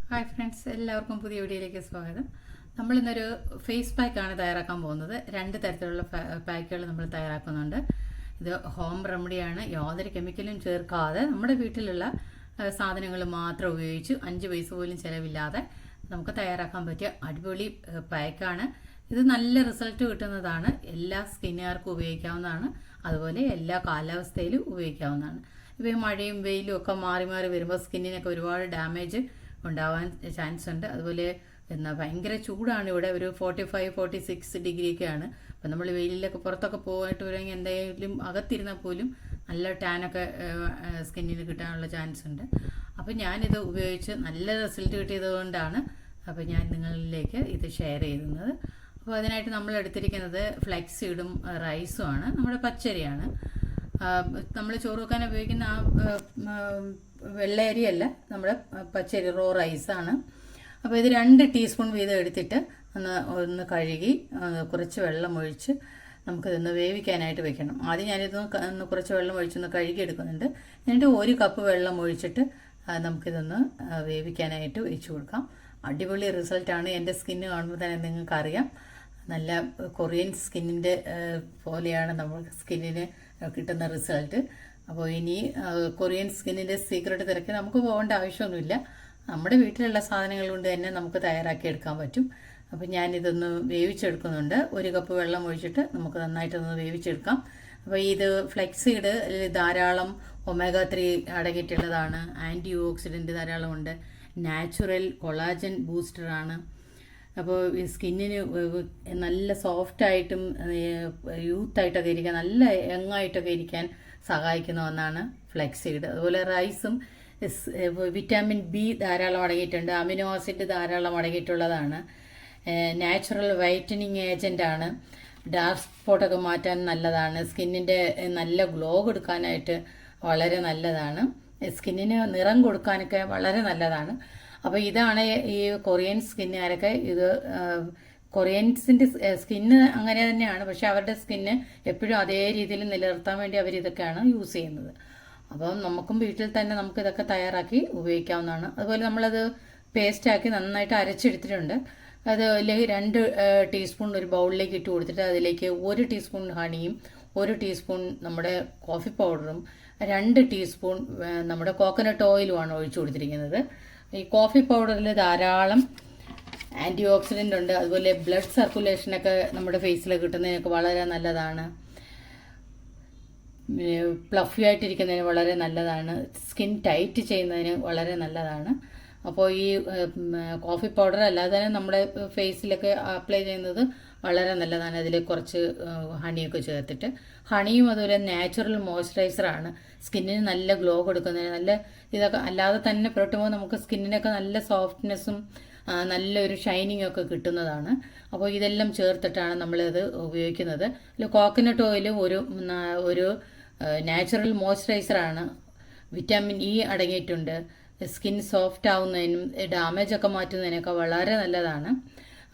Hi friends, എല്ലാവർക്കും പുതിയ വീഡിയോയിലേക്ക് സ്വാഗതം. നമ്മളിന്നൊരു ഫേസ് പാക്കാണ് തയ്യാറാക്കാൻ പോകുന്നത്. രണ്ട് തരത്തിലുള്ള പാക്കുകൾ നമ്മൾ തയ്യാറാക്കുന്നുണ്ട്. ഇത് ഹോം റെമഡിയാണ്. യാതൊരു കെമിക്കലും ചേർക്കാതെ നമ്മുടെ വീട്ടിലുള്ള സാധനങ്ങൾ മാത്രം ഉപയോഗിച്ച് 5 പൈസ പോലും ചിലവില്ലാതെ നമുക്ക് തയ്യാറാക്കാൻ പറ്റിയ അടിപൊളി പാക്കാണ്. ഇത് നല്ല റിസൾട്ട് കിട്ടുന്നതാണ്. എല്ലാ സ്കിന്നുകാർക്കും ഉപയോഗിക്കാവുന്നതാണ്. അതുപോലെ എല്ലാ കാലാവസ്ഥയിലും ഉപയോഗിക്കാവുന്നതാണ്. ഇപ്പോൾ മഴയും വെയിലും ഒക്കെ മാറി മാറി വരുമ്പോൾ സ്കിന്നിനൊക്കെ ഒരുപാട് ഡാമേജ് ഉണ്ടാവാൻ ചാൻസ് ഉണ്ട്. അതുപോലെ ഭയങ്കര ചൂടാണ്. ഇവിടെ ഒരു 45-46 ഡിഗ്രിയൊക്കെയാണ്. അപ്പം നമ്മൾ വെയിലിലൊക്കെ പുറത്തൊക്കെ പോയിട്ട് വരെങ്കിൽ എന്തെങ്കിലും അകത്തിരുന്നാൽ പോലും നല്ല ടാനൊക്കെ സ്കിന്നിന് കിട്ടാനുള്ള ചാൻസ് ഉണ്ട്. അപ്പം ഞാനിത് ഉപയോഗിച്ച് നല്ല റിസൾട്ട് കിട്ടിയത് കൊണ്ടാണ് അപ്പോൾ ഞാൻ നിങ്ങളിലേക്ക് ഇത് ഷെയർ ചെയ്യുന്നത്. അപ്പോൾ അതിനായിട്ട് നമ്മൾ എടുത്തിരിക്കുന്നത് ഫ്ലെക്സ് സീഡും റൈസും ആണ്. നമ്മുടെ പച്ചരിയാണ്. നമ്മൾ ചോറ് വെക്കാൻ ഉപയോഗിക്കുന്ന ആ വെള്ളയരിയല്ല, നമ്മുടെ പച്ചരി റോ റൈസാണ്. അപ്പോൾ ഇത് 2 ടീസ്പൂൺ വീതം എടുത്തിട്ട് ഒന്ന് കഴുകി കുറച്ച് വെള്ളം ഒഴിച്ച് നമുക്കിതൊന്ന് വേവിക്കാനായിട്ട് വെക്കണം. ആദ്യം ഞാനിതൊന്ന് കുറച്ച് വെള്ളം ഒഴിച്ചൊന്ന് കഴുകി എടുക്കുന്നുണ്ട്. എന്നിട്ട് 1 കപ്പ് വെള്ളം ഒഴിച്ചിട്ട് നമുക്കിതൊന്ന് വേവിക്കാനായിട്ട് വെച്ച് കൊടുക്കാം. അടിപൊളി റിസൾട്ടാണ്. എൻ്റെ സ്കിന്ന് കാണുമ്പോൾ തന്നെ നിങ്ങൾക്കറിയാം, നല്ല കൊറിയൻ സ്കിന്നിൻ്റെ പോലെയാണ് നമ്മൾ സ്കിന്നിന് കിട്ടുന്ന റിസൾട്ട്. അപ്പോൾ ഇനി കൊറിയൻ സ്കിന്നിൻ്റെ സീക്രട്ട് തിരക്കി നമുക്ക് പോകേണ്ട ആവശ്യമൊന്നുമില്ല. നമ്മുടെ വീട്ടിലുള്ള സാധനങ്ങൾ കൊണ്ട് തന്നെ നമുക്ക് തയ്യാറാക്കി എടുക്കാൻ പറ്റും. അപ്പോൾ ഞാനിതൊന്ന് വേവിച്ചെടുക്കുന്നുണ്ട്. 1 കപ്പ് വെള്ളം ഒഴിച്ചിട്ട് നമുക്ക് നന്നായിട്ടൊന്ന് വേവിച്ചെടുക്കാം. അപ്പോൾ ഇത് ഫ്ലെക്സ് സീഡ് ധാരാളം omega-3 അടങ്ങിയിട്ടുള്ളതാണ്. ആൻറ്റി ഓക്സിഡൻറ്റ് ധാരാളമുണ്ട്. നാച്ചുറൽ കൊളാജൻ ബൂസ്റ്ററാണ്. അപ്പോൾ ഈ സ്കിന്നിന് നല്ല സോഫ്റ്റായിട്ടും യൂത്തായിട്ടൊക്കെ ഇരിക്കാൻ, നല്ല യങ്ങായിട്ടൊക്കെ ഇരിക്കാൻ സഹായിക്കുന്ന ഒന്നാണ് ഫ്ലെക്സ് സീഡ്. അതുപോലെ റൈസും വിറ്റാമിൻ ബി ധാരാളം അടങ്ങിയിട്ടുണ്ട്. അമിനോ ആസിഡ് ധാരാളം അടങ്ങിയിട്ടുള്ളതാണ്. നാച്ചുറൽ വൈറ്റനിങ് ഏജൻ്റാണ്. ഡാർക്ക് സ്പോട്ടൊക്കെ മാറ്റാൻ നല്ലതാണ്. സ്കിന്നിൻ്റെ നല്ല ഗ്ലോ കൊടുക്കാനായിട്ട് വളരെ നല്ലതാണ്. സ്കിന്നിന് നിറം കൊടുക്കാനൊക്കെ വളരെ നല്ലതാണ്. അപ്പോൾ ഇതാണ് ഈ കൊറിയൻ സ്കിന്നുകാരൊക്കെ ഇത് കൊറിയൻസിൻ്റെ സ്കിന്ന് അങ്ങനെ തന്നെയാണ്. പക്ഷെ അവരുടെ സ്കിന്ന് എപ്പോഴും അതേ രീതിയിൽ നിലനിർത്താൻ വേണ്ടി അവരിതൊക്കെയാണ് യൂസ് ചെയ്യുന്നത്. അപ്പം നമുക്കും വീട്ടിൽ തന്നെ നമുക്കിതൊക്കെ തയ്യാറാക്കി ഉപയോഗിക്കാവുന്നതാണ്. അതുപോലെ നമ്മളത് പേസ്റ്റാക്കി നന്നായിട്ട് അരച്ചെടുത്തിട്ടുണ്ട്. അത് 2 ടീസ്പൂൺ ഒരു ബൗളിലേക്ക് ഇട്ട് കൊടുത്തിട്ട് അതിലേക്ക് 1 ടീസ്പൂൺ ഹണിയും 1 ടീസ്പൂൺ നമ്മുടെ കോഫി പൗഡറും 2 ടീസ്പൂൺ നമ്മുടെ കോക്കനട്ട് ഓയിലുമാണ് ഒഴിച്ചു കൊടുത്തിരിക്കുന്നത്. ഈ കോഫി പൗഡറിൽ ധാരാളം ആൻറ്റി ഓക്സിഡൻ്റ് ഉണ്ട്. അതുപോലെ ബ്ലഡ് സർക്കുലേഷനൊക്കെ നമ്മുടെ ഫേസിൽ കിട്ടുന്നതിനൊക്കെ വളരെ നല്ലതാണ്. പ്ലഫി ആയിട്ടിരിക്കുന്നതിന് വളരെ നല്ലതാണ്. സ്കിൻ ടൈറ്റ് ചെയ്യുന്നതിന് വളരെ നല്ലതാണ്. അപ്പോൾ ഈ കോഫി പൗഡർ അല്ലാതെ തന്നെ നമ്മുടെ ഫേസിലൊക്കെ അപ്ലൈ ചെയ്യുന്നത് വളരെ നല്ലതാണ്. അതിൽ കുറച്ച് ഹണിയൊക്കെ ചേർത്തിട്ട്, ഹണിയും അതുപോലെ നാച്ചുറൽ മോയ്സ്ചറൈസറാണ്. സ്കിന്നിന് നല്ല ഗ്ലോ കൊടുക്കുന്നതിന് നല്ല ഇതൊക്കെ അല്ലാതെ തന്നെ പുരട്ടുമ്പോൾ നമുക്ക് സ്കിന്നിനൊക്കെ നല്ല സോഫ്റ്റ്നെസ്സും നല്ലൊരു ഷൈനിങ് ഒക്കെ കിട്ടുന്നതാണ്. അപ്പോൾ ഇതെല്ലാം ചേർത്തിട്ടാണ് നമ്മളിത് ഉപയോഗിക്കുന്നത്. കോക്കനട്ട് ഓയിൽ ഒരു നാച്ചുറൽ മോയ്സ്ചറൈസറാണ്. വിറ്റാമിൻ ഇ അടങ്ങിയിട്ടുണ്ട്. സ്കിൻ സോഫ്റ്റ് ആവുന്നതിനും ഡാമേജൊക്കെ മാറ്റുന്നതിനൊക്കെ വളരെ നല്ലതാണ്.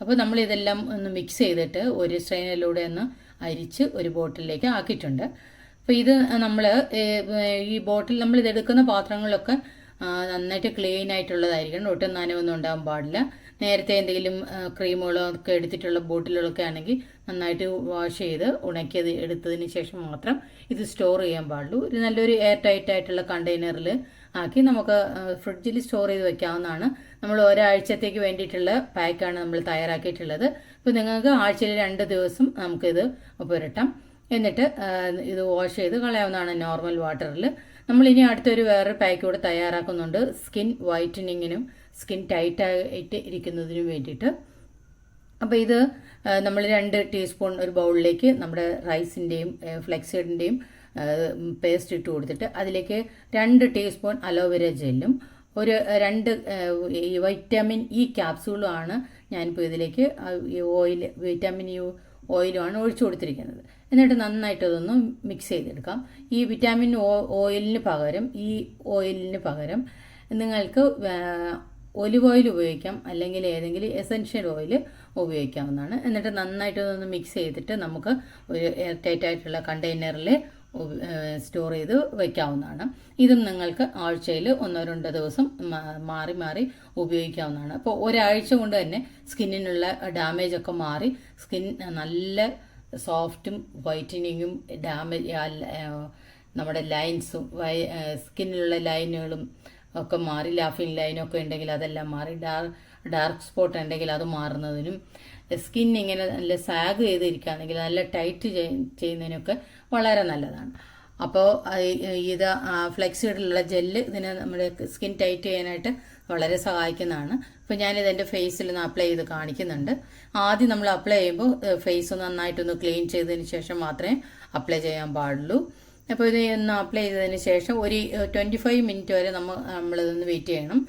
അപ്പോൾ നമ്മളിതെല്ലാം ഒന്ന് മിക്സ് ചെയ്തിട്ട് ഒരു സ്ട്രെയിനറിലൂടെ ഒന്ന് അരിച്ച് ഒരു ബോട്ടിലേക്ക് ആക്കിയിട്ടുണ്ട്. അപ്പോൾ ഇത് നമ്മൾ ഈ ബോട്ടിൽ നമ്മളിത് എടുക്കുന്ന പാത്രങ്ങളിലൊക്കെ നന്നായിട്ട് ക്ലീൻ ആയിട്ടുള്ളതായിരിക്കണം. ഒട്ടും നനവൊന്നും ഉണ്ടാകാൻ പാടില്ല. നേരത്തെ എന്തെങ്കിലും ക്രീമുകളോ ഒക്കെ എടുത്തിട്ടുള്ള ബോട്ടിലുകളൊക്കെ ആണെങ്കിൽ നന്നായിട്ട് വാഷ് ചെയ്ത് ഉണക്കിയത് എടുത്തതിന് ശേഷം മാത്രം ഇത് സ്റ്റോർ ചെയ്യാൻ പാടുള്ളൂ. ഒരു നല്ലൊരു എയർ ടൈറ്റ് ആയിട്ടുള്ള കണ്ടെയ്നറിൽ ആക്കി നമുക്ക് ഫ്രിഡ്ജിൽ സ്റ്റോർ ചെയ്ത് വെക്കാവുന്നതാണ്. നമ്മൾ ഒരാഴ്ചത്തേക്ക് വേണ്ടിയിട്ടുള്ള പാക്കാണ് നമ്മൾ തയ്യാറാക്കിയിട്ടുള്ളത്. ഇപ്പോൾ നിങ്ങൾക്ക് ആഴ്ചയിൽ 2 ദിവസം നമുക്കിത് പുരട്ടാം. എന്നിട്ട് ഇത് വാഷ് ചെയ്ത് കളയാവുന്നതാണ് നോർമൽ വാട്ടറിൽ. നമ്മളിനി അടുത്തൊരു വേറൊരു പാക്ക് കൂടെ തയ്യാറാക്കുന്നുണ്ട്, സ്കിൻ വൈറ്റനിങ്ങിനും സ്കിൻ ടൈറ്റായിട്ട് ഇരിക്കുന്നതിനും വേണ്ടിയിട്ട്. അപ്പോൾ ഇത് നമ്മൾ 2 ടീസ്പൂൺ ഒരു ബൗളിലേക്ക് നമ്മുടെ റൈസിൻ്റെയും ഫ്ലെക്സ് സീഡിൻ്റെയും പേസ്റ്റ് ഇട്ട് കൊടുത്തിട്ട് അതിലേക്ക് 2 ടീസ്പൂൺ അലോവേര ജെല്ലും 2 വൈറ്റാമിൻ ഇ ക്യാപ്സൂളുമാണ് ഞാനിപ്പോൾ ഇതിലേക്ക് വിറ്റാമിൻ ഇ ഓയിലുമാണ് ഒഴിച്ചു കൊടുത്തിരിക്കുന്നത്. എന്നിട്ട് നന്നായിട്ട് അതൊന്ന് മിക്സ് ചെയ്തെടുക്കാം. ഈ വിറ്റാമിൻ ഓയിലിന് പകരം നിങ്ങൾക്ക് ഒലിവ് ഓയിൽ ഉപയോഗിക്കാം, അല്ലെങ്കിൽ ഏതെങ്കിലും എസൻഷ്യൽ ഓയിൽ ഉപയോഗിക്കാവുന്നതാണ്. എന്നിട്ട് നന്നായിട്ട് ഒന്ന് മിക്സ് ചെയ്തിട്ട് നമുക്ക് ഒരു എയർ ടൈറ്റ് ആയിട്ടുള്ള കണ്ടെയ്നറിൽ സ്റ്റോർ ചെയ്ത് വയ്ക്കാവുന്നതാണ്. ഇതും നിങ്ങൾക്ക് ആഴ്ചയിൽ 1-2 ദിവസം മാറി മാറി ഉപയോഗിക്കാവുന്നതാണ്. അപ്പോൾ ഒരാഴ്ച കൊണ്ട് തന്നെ സ്കിന്നിനുള്ള ഡാമേജ് ഒക്കെ മാറി സ്കിൻ നല്ല സോഫ്റ്റും വൈറ്റനിങ്ങും നമ്മുടെ ലൈൻസും സ്കിന്നിലുള്ള ലൈനുകളും ഒക്കെ മാറി, ലാഫിങ് ലൈനൊക്കെ ഉണ്ടെങ്കിൽ അതെല്ലാം മാറി, ഡാർക്ക് സ്പോട്ട് ഉണ്ടെങ്കിൽ അത് മാറുന്നതിനും, സ്കിൻ ഇങ്ങനെ നല്ല സാഗ് ചെയ്തിരിക്കുകയാണെങ്കിൽ നല്ല ടൈറ്റ് ചെയ്യുന്നതിനൊക്കെ വളരെ നല്ലതാണ്. അപ്പോൾ ഇത് ഫ്ലെക്സിബിളുള്ള ജെല്ല് ഇതിനെ നമ്മുടെ സ്കിൻ ടൈറ്റ് ചെയ്യാനായിട്ട് വളരെ സഹായിക്കുന്നതാണ്. അപ്പോൾ ഞാനിത് എൻ്റെ ഫേസിൽ ഒന്ന് അപ്ലൈ ചെയ്ത് കാണിക്കുന്നുണ്ട്. ആദ്യം നമ്മൾ അപ്ലൈ ചെയ്യുമ്പോൾ ഫേസ് നന്നായിട്ടൊന്ന് ക്ലീൻ ചെയ്തതിന് ശേഷം മാത്രമേ അപ്ലൈ ചെയ്യാൻ പാടുള്ളൂ. അപ്പോൾ ഇത് ഒന്ന് അപ്ലൈ ചെയ്തതിന് ശേഷം ഒരു 25 മിനിറ്റ് വരെ നമ്മളിതൊന്ന് വെയിറ്റ് ചെയ്യണം.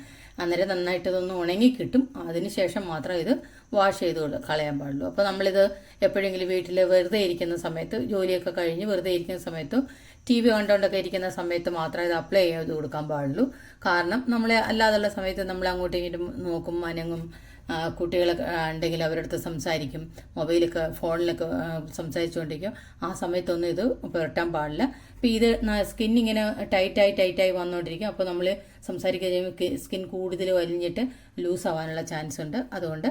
അന്നേരം നന്നായിട്ട് ഇതൊന്ന് ഉണങ്ങി കിട്ടും. അതിന് ശേഷം മാത്രം ഇത് വാഷ് ചെയ്ത് കളയാൻ പാടുള്ളൂ. അപ്പോൾ നമ്മളിത് എപ്പോഴെങ്കിലും വീട്ടിൽ വെറുതെ ഇരിക്കുന്ന സമയത്ത്, ജോലിയൊക്കെ കഴിഞ്ഞ് വെറുതെ ഇരിക്കുന്ന സമയത്ത്, TV കണ്ടുകൊണ്ടൊക്കെ ഇരിക്കുന്ന സമയത്ത് മാത്രമേ ഇത് അപ്ലൈ ചെയ്ത് കൊടുക്കാൻ പാടുള്ളൂ. കാരണം നമ്മളെ അല്ലാതുള്ള സമയത്ത് നമ്മൾ അങ്ങോട്ടും ഇങ്ങോട്ടും നോക്കും, അനങ്ങും, കുട്ടികളൊക്കെ ഉണ്ടെങ്കിൽ അവരുടെ അടുത്ത് സംസാരിക്കും, മൊബൈലൊക്കെ ഫോണിലൊക്കെ സംസാരിച്ചുകൊണ്ടിരിക്കും. ആ സമയത്തൊന്നും ഇത് പുരട്ടാൻ പാടില്ല. അപ്പോൾ ഇത് സ്കിന്നിങ്ങനെ ടൈറ്റായി വന്നുകൊണ്ടിരിക്കും. അപ്പോൾ നമ്മൾ സംസാരിക്കുക കഴിയുമ്പോൾ സ്കിൻ കൂടുതൽ വലിഞ്ഞിട്ട് ലൂസ് ആവാനുള്ള ചാൻസ് ഉണ്ട്. അതുകൊണ്ട്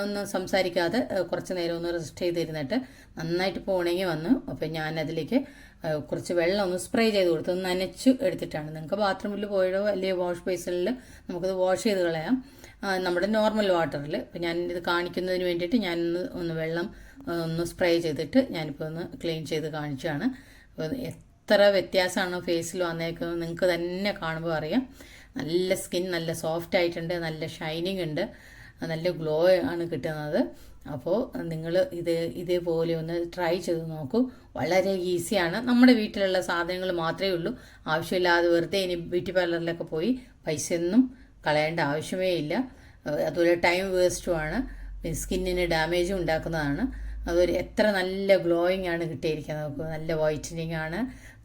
ഒന്ന് സംസാരിക്കാതെ കുറച്ച് നേരം ഒന്ന് റെസ്റ്റ് ചെയ്തിരുന്നിട്ട് നന്നായിട്ട് ഇപ്പോൾ ഉണങ്ങി വന്നു. അപ്പോൾ ഞാനതിലേക്ക് കുറച്ച് വെള്ളം ഒന്ന് സ്പ്രേ ചെയ്ത് കൊടുത്ത് നനച്ച് എടുത്തിട്ടാണ്. നിങ്ങൾക്ക് ബാത്റൂമിൽ പോയോ അല്ലെങ്കിൽ വാഷ് ബേസിനിൽ നമുക്കത് വാഷ് ചെയ്ത് കളയാം, നമ്മുടെ നോർമൽ വാട്ടറിൽ. അപ്പോൾ ഞാനിത് കാണിക്കുന്നതിന് വേണ്ടിയിട്ട് ഒന്ന് വെള്ളം ഒന്ന് സ്പ്രേ ചെയ്തിട്ട് ഞാനിപ്പോൾ ഒന്ന് ക്ലീൻ ചെയ്ത് കാണിച്ചാണ്. അപ്പോൾ എത്ര വ്യത്യാസമാണ് ഫേസിൽ വന്നേക്കുന്നത് നിങ്ങൾക്ക് തന്നെ കാണുമ്പോൾ അറിയാം. നല്ല സ്കിൻ നല്ല സോഫ്റ്റ് ആയിട്ടുണ്ട്, നല്ല ഷൈനിങ് ഉണ്ട്, നല്ല ഗ്ലോ ആണ് കിട്ടുന്നത്. അപ്പോൾ നിങ്ങൾ ഇതേപോലെ ഒന്ന് ട്രൈ ചെയ്ത് നോക്കൂ. വളരെ ഈസിയാണ്. നമ്മുടെ വീട്ടിലുള്ള സാധനങ്ങൾ മാത്രമേ ഉള്ളൂ. ആവശ്യമില്ലാതെ വെറുതെ ഇനി ബ്യൂട്ടി പാർലറിലൊക്കെ പോയി പൈസയൊന്നും കളയേണ്ട ആവശ്യമേ ഇല്ല. അതുപോലെ ടൈം വേസ്റ്റുമാണ്, സ്കിന്നിന് ഡാമേജും ഉണ്ടാക്കുന്നതാണ്. അതൊരു എത്ര നല്ല ഗ്ലോയിങ് ആണ് കിട്ടിയിരിക്കുന്നത്. നമുക്ക് നല്ല വൈറ്റനിങ് ആണ്,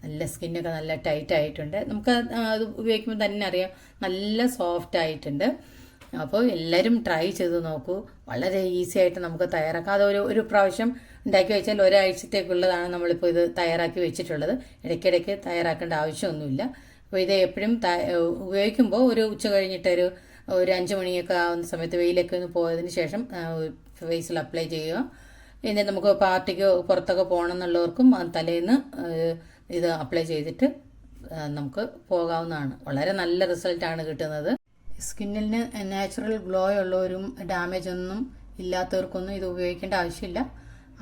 നല്ല സ്കിന്നൊക്കെ നല്ല ടൈറ്റ് ആയിട്ടുണ്ട്. നമുക്ക് അത് ഉപയോഗിക്കുമ്പോൾ തന്നെ അറിയാം നല്ല സോഫ്റ്റ് ആയിട്ടുണ്ട്. അപ്പോൾ എല്ലാവരും ട്രൈ ചെയ്ത് നോക്കൂ. വളരെ ഈസി ആയിട്ട് നമുക്ക് തയ്യാറാക്കാം. അത് ഒരു പ്രാവശ്യം ഉണ്ടാക്കി വെച്ചാൽ ഒരാഴ്ചത്തേക്കുള്ളതാണ് നമ്മളിപ്പോൾ ഇത് തയ്യാറാക്കി വെച്ചിട്ടുള്ളത്. ഇടയ്ക്കിടയ്ക്ക് തയ്യാറാക്കേണ്ട ആവശ്യമൊന്നുമില്ല. അപ്പോൾ ഇത് എപ്പോഴും ഉപയോഗിക്കുമ്പോൾ ഒരു ഉച്ച കഴിഞ്ഞിട്ട് ഒരു 5 മണിയൊക്കെ ആവുന്ന സമയത്ത് വെയിലൊക്കെ ഒന്ന് പോയതിന് ശേഷം ഫേസിൽ അപ്ലൈ ചെയ്യുക. ഇനി നമുക്ക് പാർട്ടിക്ക് പുറത്തൊക്കെ പോകണം എന്നുള്ളവർക്കും തലേന്ന് ഇത് അപ്ലൈ ചെയ്തിട്ട് നമുക്ക് പോകാവുന്നതാണ്. വളരെ നല്ല റിസൾട്ടാണ് കിട്ടുന്നത്. സ്കിന്നിന് നാച്ചുറൽ ഗ്ലോ ഉള്ളവരും ഡാമേജ് ഒന്നും ഇല്ലാത്തവർക്കൊന്നും ഇത് ഉപയോഗിക്കേണ്ട ആവശ്യമില്ല.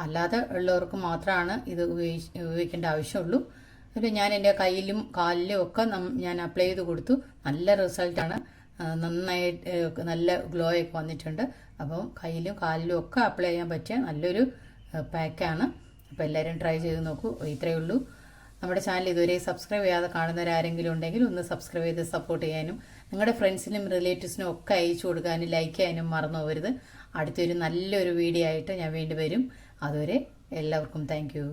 അല്ലാതെ ഉള്ളവർക്ക് മാത്രമാണ് ഇത് ഉപയോഗിക്കേണ്ട ആവശ്യമുള്ളൂ. അപ്പോൾ ഞാൻ എൻ്റെ കയ്യിലും കാലിലും ഒക്കെ ഞാൻ അപ്ലൈ ചെയ്ത് കൊടുത്തു. നല്ല റിസൾട്ടാണ്, നന്നായിട്ട് നല്ല ഗ്ലോ ഒക്കെ വന്നിട്ടുണ്ട്. അപ്പം കയ്യിലും കാലിലും ഒക്കെ അപ്ലൈ ചെയ്യാൻ പറ്റിയ നല്ലൊരു പാക്കാണ്. അപ്പോൾ എല്ലാവരും ട്രൈ ചെയ്ത് നോക്കൂ. ഇത്രയേ ഉള്ളൂ. നമ്മുടെ ചാനൽ ഇതുവരെ സബ്സ്ക്രൈബ് ചെയ്യാതെ കാണുന്നവരാരെങ്കിലും ഉണ്ടെങ്കിൽ ഒന്ന് സബ്സ്ക്രൈബ് ചെയ്ത് സപ്പോർട്ട് ചെയ്യാനും നിങ്ങളുടെ ഫ്രണ്ട്സിനും റിലേറ്റീവ്സിനും ഒക്കെ അയച്ചു കൊടുക്കാനും ലൈക്ക് ചെയ്യാനും മറന്നു പോകരുത്. അടുത്തൊരു നല്ലൊരു വീഡിയോ ആയിട്ട് ഞാൻ വീണ്ടും വരും. അതുവരെ എല്ലാവർക്കും താങ്ക് യു.